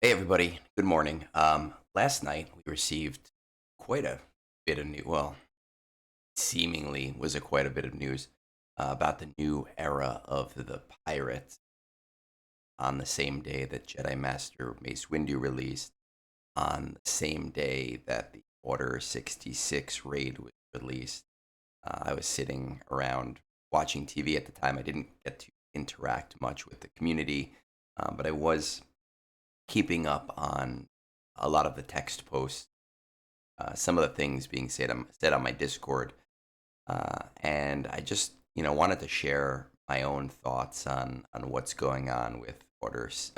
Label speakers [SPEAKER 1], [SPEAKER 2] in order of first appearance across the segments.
[SPEAKER 1] Hey everybody, good morning. Last night we received quite a bit of news. Well, seemingly was a quite a bit of news about the new era of the Pirates on the same day that Jedi Master Mace Windu released, on the same day that the Order 66 raid was released. I was sitting around watching TV at the time. I didn't get to interact much with the community, but I was keeping up on a lot of the text posts, some of the things being said on my Discord, and I just wanted to share my own thoughts on what's going on with orders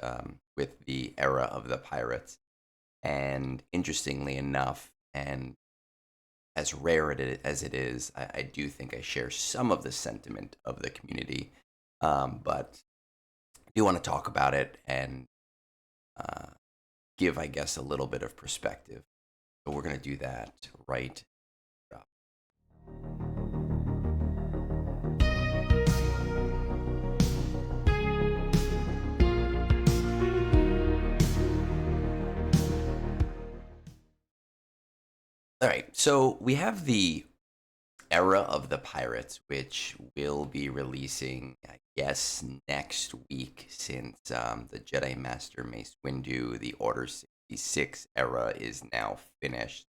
[SPEAKER 1] with the era of the pirates. And interestingly enough, and as rare as it is, I do think I share some of the sentiment of the community, but I do want to talk about it and uh, give, I guess, a little bit of perspective. So we're going to do that right up. All right. So we have the era of the pirates, which will be releasing, I guess, next week, since the Jedi Master Mace Windu, the Order 66 era, is now finished.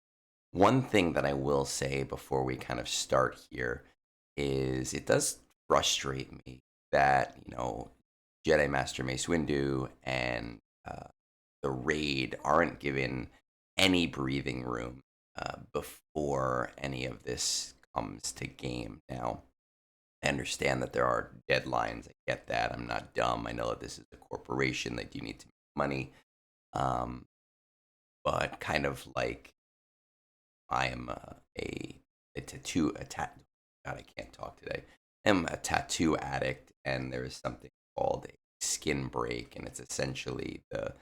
[SPEAKER 1] One thing that I will say before we kind of start here is it does frustrate me that, Jedi Master Mace Windu and the raid aren't given any breathing room before any of this comes to game. Now, I understand that there are deadlines. I get that. I'm not dumb. I know that this is a corporation that you need to make money. Um, but kind of like I am a tattoo a tat. God, I can't talk today. I'm a tattoo addict, and there is something called a skin break, and it's essentially the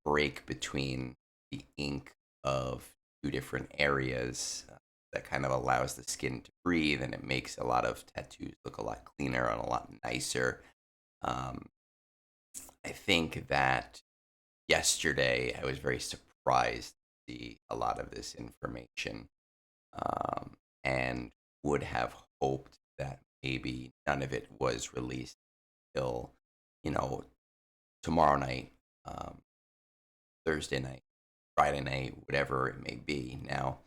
[SPEAKER 1] break between the ink of two different areas that kind of allows the skin to breathe, and it makes a lot of tattoos look a lot cleaner and a lot nicer. Um, I think that yesterday I was very surprised to see a lot of this information, and would have hoped that maybe none of it was released till, you know, tomorrow night, um, Thursday night, Friday night, whatever it may be. Now,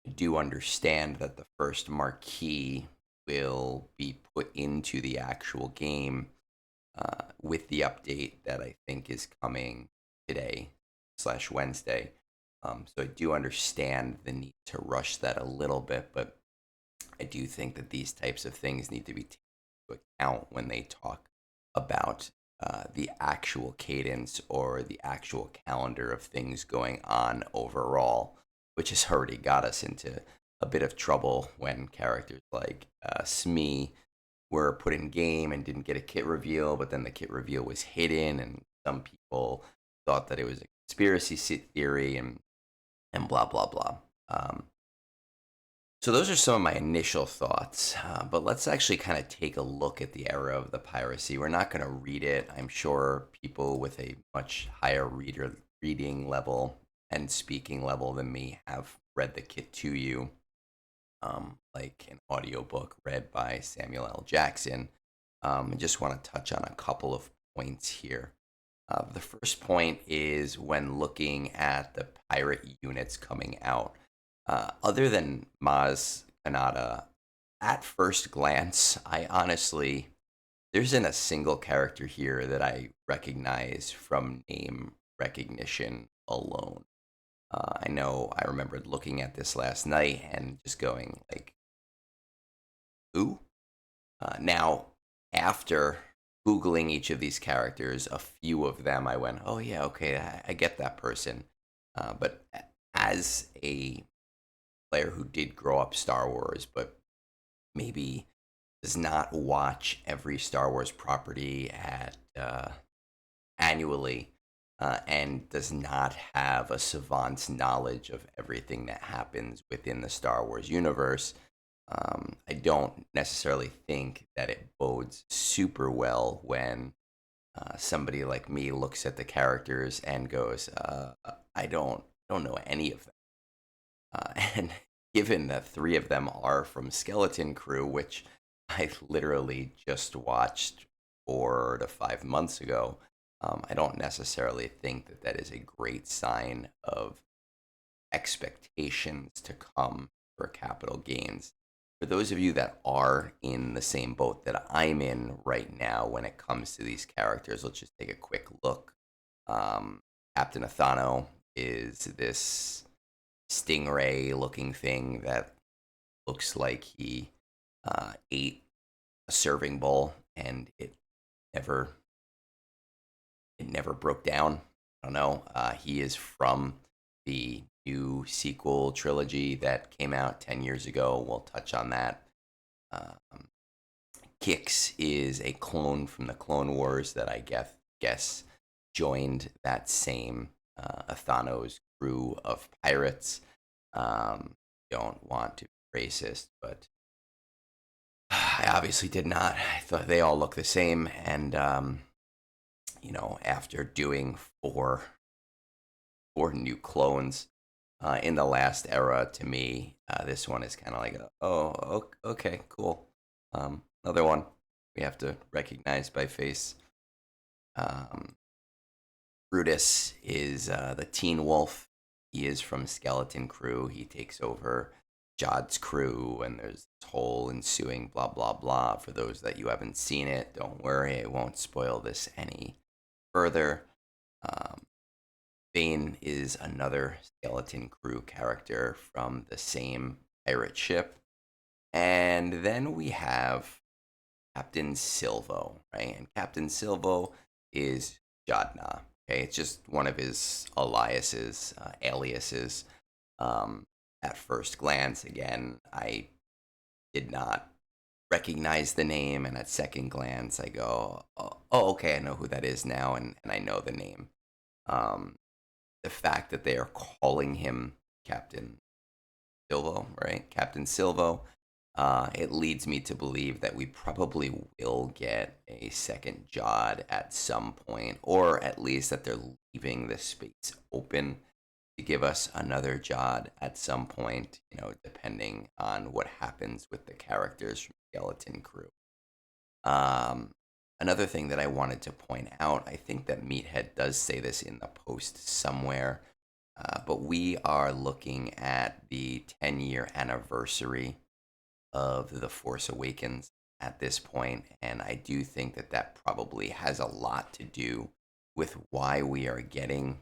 [SPEAKER 1] I do understand that the first marquee will be put into the actual game with the update that I think is coming today slash Wednesday. So I do understand the need to rush that a little bit, but I do think that these types of things need to be taken into account when they talk about the actual cadence or the actual calendar of things going on overall, which has already got us into a bit of trouble when characters like Smee were put in game and didn't get a kit reveal, but then the kit reveal was hidden, and some people thought that it was a conspiracy theory and blah blah blah. Um, so those are some of my initial thoughts, but let's actually kind of take a look at the era of the piracy. We're not going to read it. I'm sure people with a much higher reading level and speaking level than me have read the kit to you, like an audiobook read by Samuel L. Jackson. I just want to touch on a couple of points here. The first point is when looking at the pirate units coming out. Other than Maz Kanata, at first glance, I honestly, there isn't a single character here that I recognize from name recognition alone. I know I remembered looking at this last night and just going like, "Who?" Now, after googling each of these characters, a few of them I went, "Oh yeah, okay, I get that person." But as a player who did grow up Star Wars, but maybe does not watch every Star Wars property at annually, and does not have a savant's knowledge of everything that happens within the Star Wars universe. I don't necessarily think that it bodes super well when somebody like me looks at the characters and goes, I don't know any of them. And given that three of them are from Skeleton Crew, which I literally just watched 4 to 5 months ago, I don't necessarily think that that is a great sign of expectations to come for capital gains. For those of you that are in the same boat that I'm in right now when it comes to these characters, let's just take a quick look. Um, Captain Athano is this stingray looking thing that looks like he ate a serving bowl and never it never broke down. I don't know. He is from the new sequel trilogy that came out 10 years ago. We'll touch on that. Um, Kix is a clone from the Clone Wars that I guess joined that same Athano's crew of pirates. Don't want to be racist, but I obviously did not. I thought they all look the same, and after doing four new clones in the last era, to me, this one is kind of like, okay, cool. Another one we have to recognize by face. Um, Brutus is the Teen Wolf. He is from Skeleton Crew. He takes over Jod's crew, and there's this whole ensuing blah blah blah. For those that you haven't seen it, don't worry, I won't spoil this any further. Um, Bane is another Skeleton Crew character from the same pirate ship. And then we have Captain Silvo, right? And Captain Silvo is Jadna. Okay, it's just one of his aliases. Um, at first glance, again, I did not recognize the name, and at second glance, I go, oh, okay, I know who that is now, and I know the name. Um, the fact that they are calling him Captain Silvo, right? Captain Silvo, it leads me to believe that we probably will get a second Jod at some point, or at least that they're leaving the space open to give us another Jod at some point, depending on what happens with the characters from Skeleton Crew. Um, Another thing that I wanted to point out, I think that Meathead does say this in the post somewhere, but we are looking at the 10-year anniversary of The Force Awakens at this point, and I do think that that probably has a lot to do with why we are getting.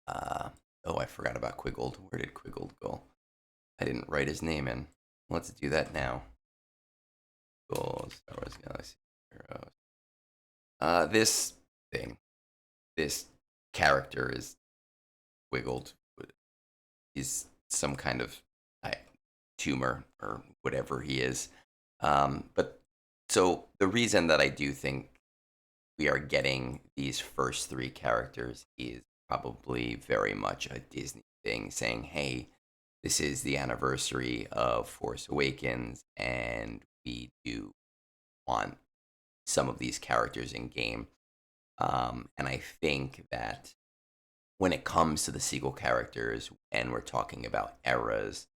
[SPEAKER 1] Oh, I forgot about Quiggled. Where did Quiggled go? I didn't write his name in. Let's do that now. Cool. Star Wars Galaxy Heroes. This thing, this character is Wiggled. He's some kind of tumor or whatever he is. But so the reason that I do think we are getting these first three characters is probably very much a Disney thing, saying, hey, this is the anniversary of Force Awakens, and we do want some of these characters in game. And I think that when it comes to the sequel characters, and we're talking about eras,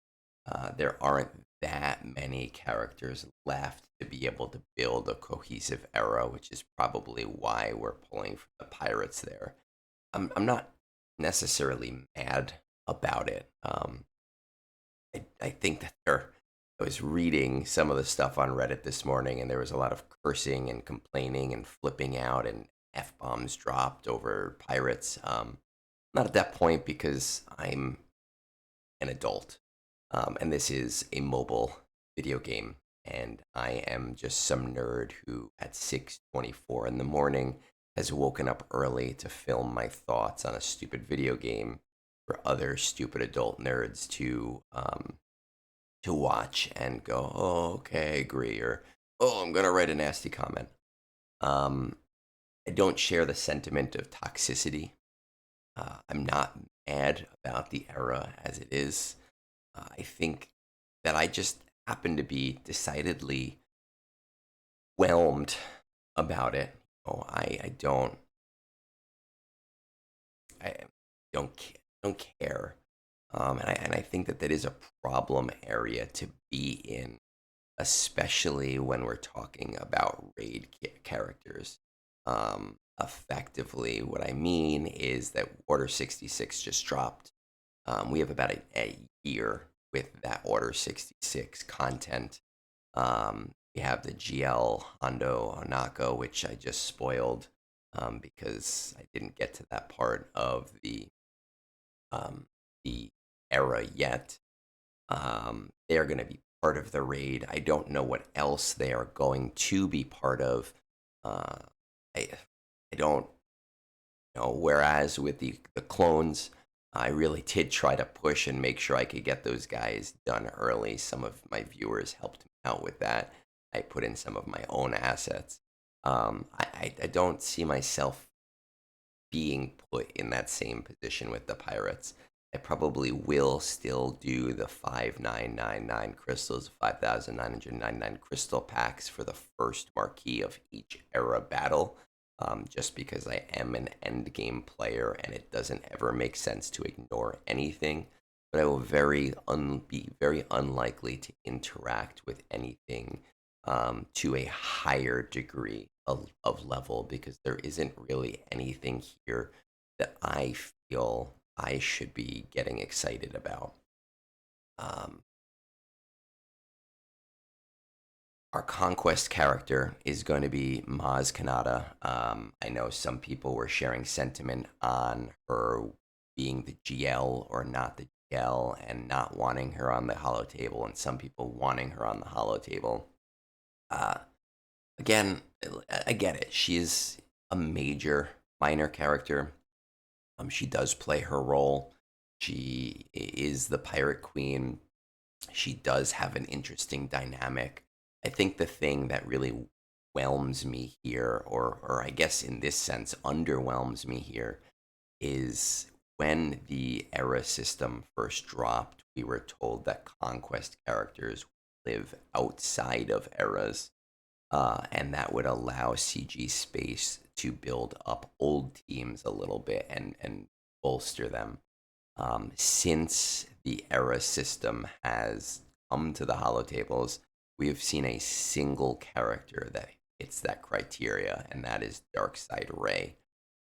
[SPEAKER 1] there aren't that many characters left to be able to build a cohesive era, which is probably why we're pulling for the pirates there. I'm not necessarily mad about it. I think that I was reading some of the stuff on Reddit this morning, and there was a lot of cursing and complaining and flipping out and F bombs dropped over pirates. Not at that point because I'm an adult, and this is a mobile video game, and I am just some nerd who, at 6:24 in the morning, has woken up early to film my thoughts on a stupid video game for other stupid adult nerds to watch and go, oh, okay, I agree, or oh, I'm gonna write a nasty comment. Um, I don't share the sentiment of toxicity. I'm not mad about the era as it is. I think that I just happen to be decidedly whelmed about it. Oh, I don't care. And I think that that is a problem area to be in, especially when we're talking about raid characters. Effectively, what I mean is that Order 66 just dropped. We have about a year with that Order 66 content. We have the GL Hondo Onaka, which I just spoiled because I didn't get to that part of um, the era yet. They are going to be part of the raid. I don't know what else they are going to be part of. Uh, I I don't know. Whereas with the clones, I really did try to push and make sure I could get those guys done early. Some of my viewers helped me out with that. I put in some of my own assets. I don't see myself being put in that same position with the Pirates. I probably will still do the 5999 crystals, 5,999 crystal packs for the first marquee of each era battle, just because I am an end game player and it doesn't ever make sense to ignore anything. But I will be very unlikely to interact with anything to a higher degree of level because there isn't really anything here that I feel I should be getting excited about. Um, our conquest character is going to be Maz Kanata. I know some people were sharing sentiment on her being the GL or not the GL and not wanting her on the hollow table, and some people wanting her on the hollow table. Uh, Again, I get it. She is a major minor character. She does play her role. She is the pirate queen. She does have an interesting dynamic. I think the thing that really whelms me here, or I guess in this sense underwhelms me here, is when the era system first dropped, we were told that conquest characters live outside of eras, and that would allow CG space to build up old teams a little bit and bolster them. Since the era system has come to the holotables, we have seen a single character that hits that criteria, and that is Darkside Ray.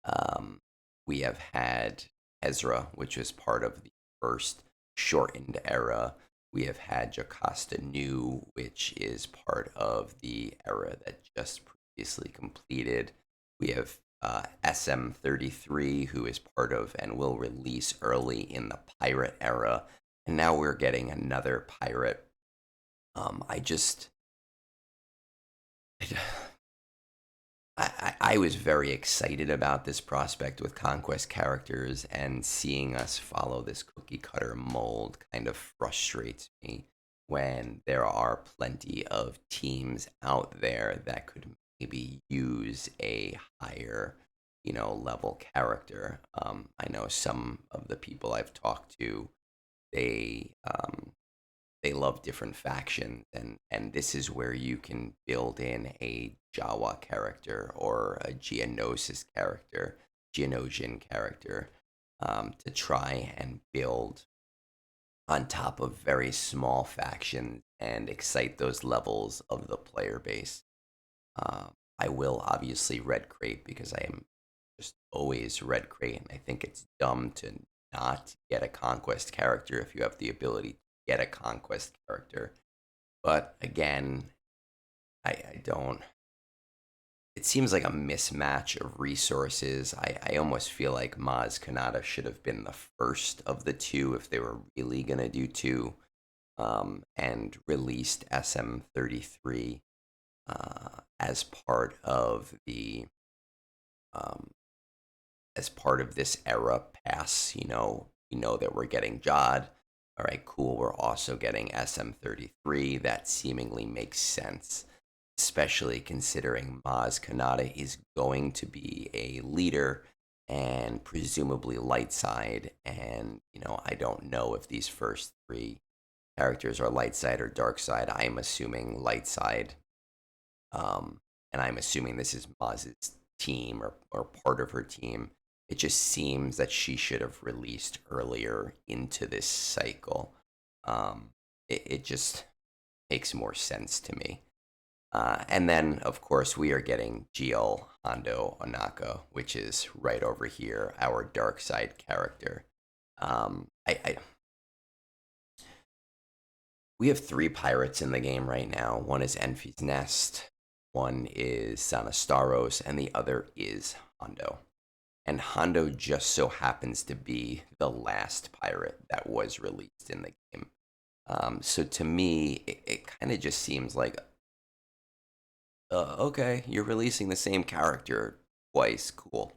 [SPEAKER 1] Um, we have had Ezra, which was part of the first shortened era. We have had Jocasta Nu, which is part of the era that just previously completed. We have SM33, who is part of and will release early in the pirate era. And now we're getting another pirate. I just. I was very excited about this prospect with conquest characters, and seeing us follow this cookie cutter mold kind of frustrates me when there are plenty of teams out there that could maybe use a higher, level character. I know some of the people I've talked to, they love different factions, and this is where you can build in a Jawa character or a Geonosian character, to try and build on top of very small factions and excite those levels of the player base. I will obviously red crate because I am just always red crate, and I think it's dumb to not get a conquest character if you have the ability to get a conquest character. But again, I don't. It seems like a mismatch of resources. I almost feel like Maz Kanata should have been the first of the two if they were really gonna do two, and released SM33 as part of the um, as part of this era pass. We know that we're getting Jod. All right, cool. We're also getting SM33. That seemingly makes sense, especially considering Maz Kanata is going to be a leader and presumably light side. And, I don't know if these first three characters are light side or dark side. I am assuming light side. And I'm assuming this is Maz's team or part of her team. It just seems that she should have released earlier into this cycle. It just makes more sense to me. And then, of course, we are getting GL Hondo Onaka, which is right over here, our dark side character. I we have three pirates in the game right now. One is Enfi's Nest, one is Sanastaros, and the other is Hondo. And Hondo just so happens to be the last pirate that was released in the game. So to me, it kind of just seems like, okay, you're releasing the same character twice. Cool.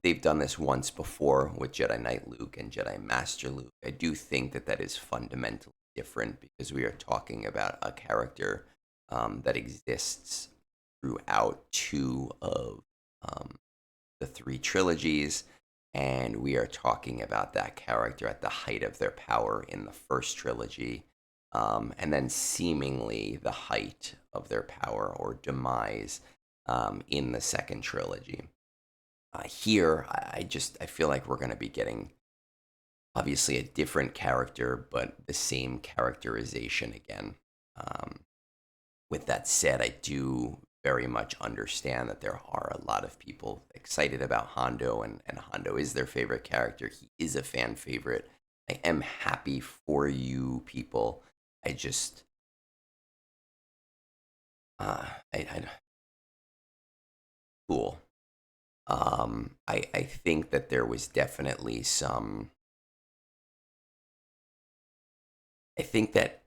[SPEAKER 1] They've done this once before with Jedi Knight Luke and Jedi Master Luke. I do think that that is fundamentally different because we are talking about a character that exists throughout two of the three trilogies, and we are talking about that character at the height of their power in the first trilogy, and then seemingly the height of their power or demise in the second trilogy. Here, I feel like we're going to be getting obviously a different character, but the same characterization again. Um, with that said, I do very much understand that there are a lot of people excited about Hondo, and Hondo is their favorite character. He is a fan favorite. I am happy for you people. I just, I cool. I think that there was definitely some. I think that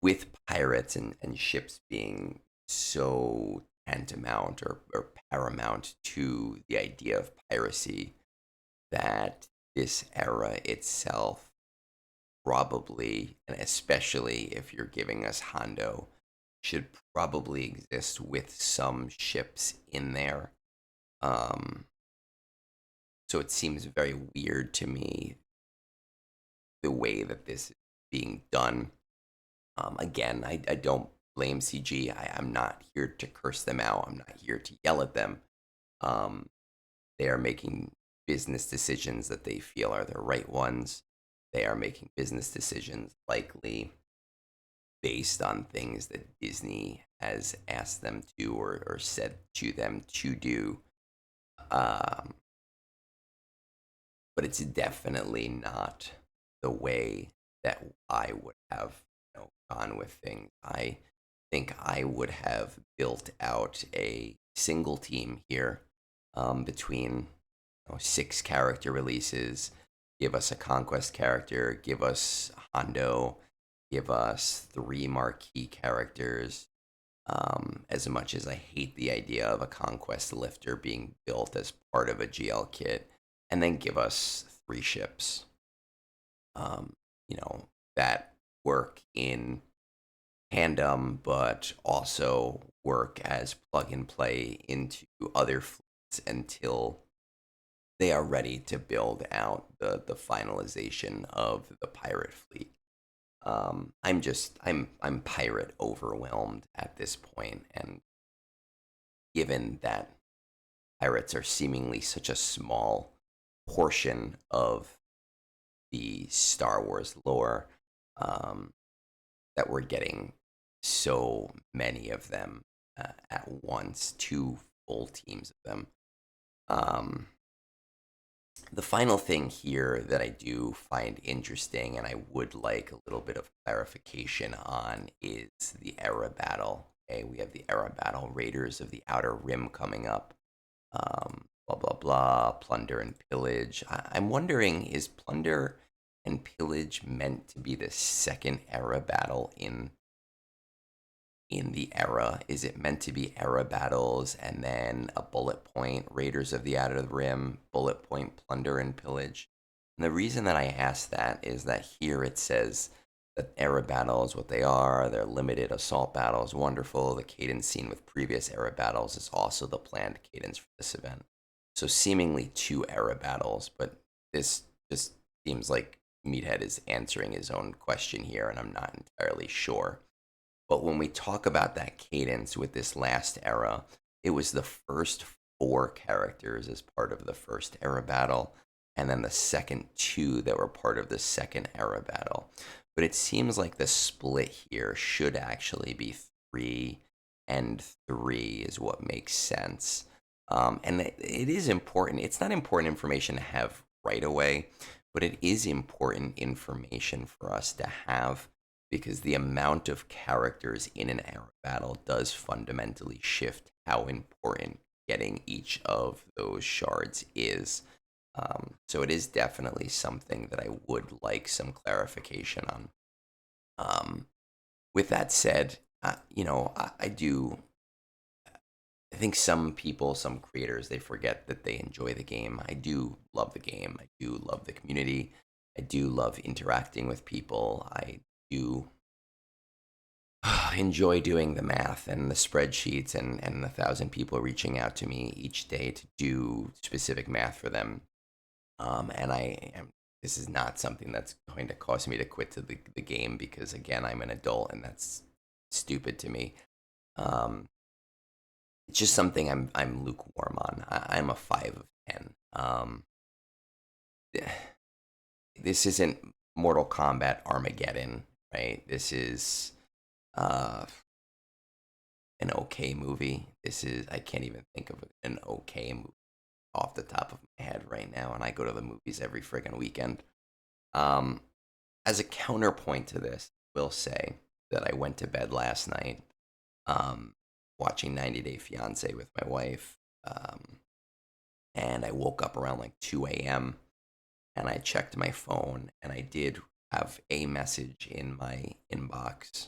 [SPEAKER 1] with pirates and ships being so tantamount or paramount to the idea of piracy, that this era itself probably, and especially if you're giving us Hondo, should probably exist with some ships in there. Um, so it seems very weird to me the way that this is being done. Again, I don't blame CG. I'm not here to curse them out. I'm not here to yell at them. Um, they are making business decisions that they feel are the right ones. They are making business decisions likely based on things that Disney has asked them to or said to them to do. Um, but it's definitely not the way that I would have gone with things. I think I would have built out a single team here between six character releases. Give us a conquest character, give us Hondo, give us three marquee characters. As much as I hate the idea of a conquest lifter being built as part of a GL kit, and then give us three ships, um, that work in tandem, but also work as plug and play into other fleets until they are ready to build out the finalization of the pirate fleet. I'm pirate overwhelmed at this point, and given that pirates are seemingly such a small portion of the Star Wars lore, um, that we're getting so many of them at once, two full teams of them. Um, the final thing here that I do find interesting and I would like a little bit of clarification on is the era battle. Okay, we have the era battle, Raiders of the Outer Rim coming up. Blah blah blah, plunder and pillage. I'm wondering, is plunder and pillage meant to be the second era battle in the era? Is it meant to be era battles and then a bullet point Raiders of the Outer Rim, bullet point plunder and pillage? And the reason that I ask that is that here it says that era battles, what they are, they're limited assault battles, wonderful. The cadence seen with previous era battles is also the planned cadence for this event. So seemingly two era battles, but this just seems like Meathead is answering his own question here, and I'm not entirely sure. But when we talk about that cadence with this last era, it was the first four characters as part of the first era battle, and then the second two that were part of the second era battle. But it seems like the split here should actually be 3 and 3 is what makes sense. And it is important. It's not important information to have right away, but it is important information for us to have because the amount of characters in an era battle does fundamentally shift how important getting each of those shards is. So it is definitely something that I would like some clarification on. With that said, I do. I think some people, some creators, they forget that they enjoy the game. I do love the game. I do love the community. I do love interacting with people. I do enjoy doing the math and the spreadsheets and the 1,000 people reaching out to me each day to do specific math for them. And I am. This is not something that's going to cause me to quit the game because again, I'm an adult and that's stupid to me. Um, it's just something I'm lukewarm on. I'm a 5 of 10. This isn't Mortal Kombat Armageddon, right? This is uh, an okay movie. This is I can't even think of an okay movie off the top of my head right now, and I go to the movies every friggin' weekend. Um, as a counterpoint to this, I will say that I went to bed last night um, watching 90 Day Fiance with my wife, and I woke up around like 2 a.m. and I checked my phone, and I did have a message in my inbox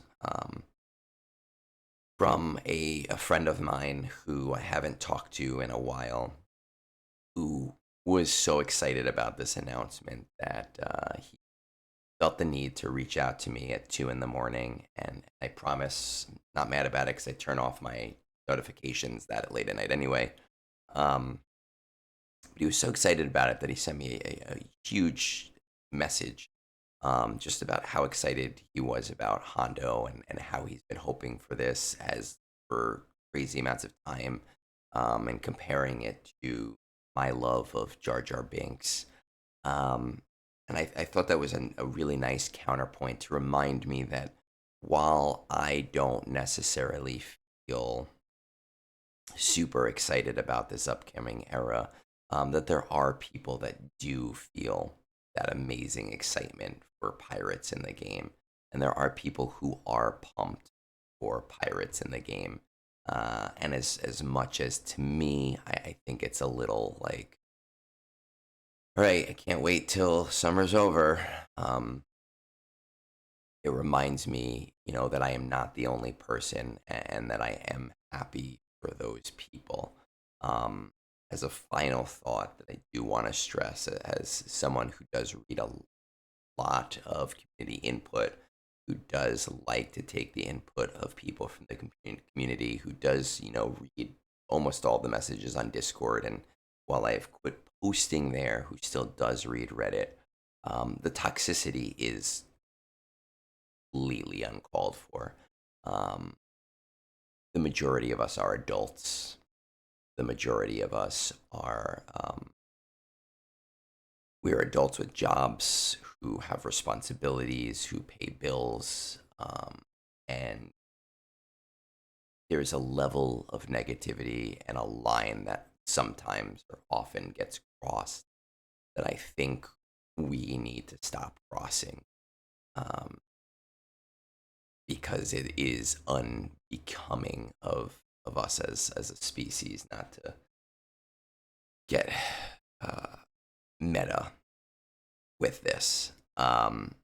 [SPEAKER 1] from a friend of mine who I haven't talked to in a while, who was so excited about this announcement that he felt the need to reach out to me at 2 in the morning. And I promise, not mad about it because I turn off my notifications that late at night anyway. Um, but he was so excited about it that he sent me a huge message just about how excited he was about Hondo and how he's been hoping for this as for crazy amounts of time and comparing it to my love of Jar Jar Binks. Um, and I thought that was a really nice counterpoint to remind me that while I don't necessarily feel super excited about this upcoming era, that there are people that do feel that amazing excitement for pirates in the game. And there are people who are pumped for pirates in the game. And as much as to me, I think it's a little like, all right, I can't wait till summer's over. It reminds me, that I am not the only person and that I am happy for those people. As a final thought that I do want to stress as someone who does read a lot of community input, who does like to take the input of people from the community, who does, read almost all the messages on Discord. And while I've quit posting there, who still does read Reddit, the toxicity is completely uncalled for. Um, the majority of us are adults. The majority of us are we're adults with jobs who have responsibilities, who pay bills, and there's a level of negativity and a line that sometimes or often gets crossed that I think we need to stop crossing. Um, because it is unbecoming of us as a species not to get uh, meta with this. I'm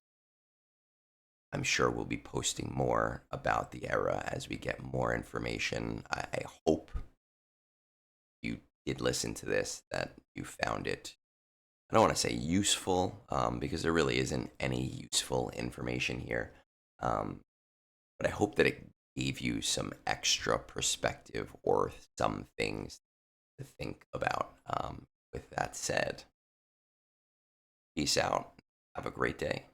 [SPEAKER 1] sure we'll be posting more about the era as we get more information. I hope you did listen to this, that you found it. I don't want to say useful because there really isn't any useful information here. Um, but I hope that it gave you some extra perspective or some things to think about. With that said, peace out. Have a great day.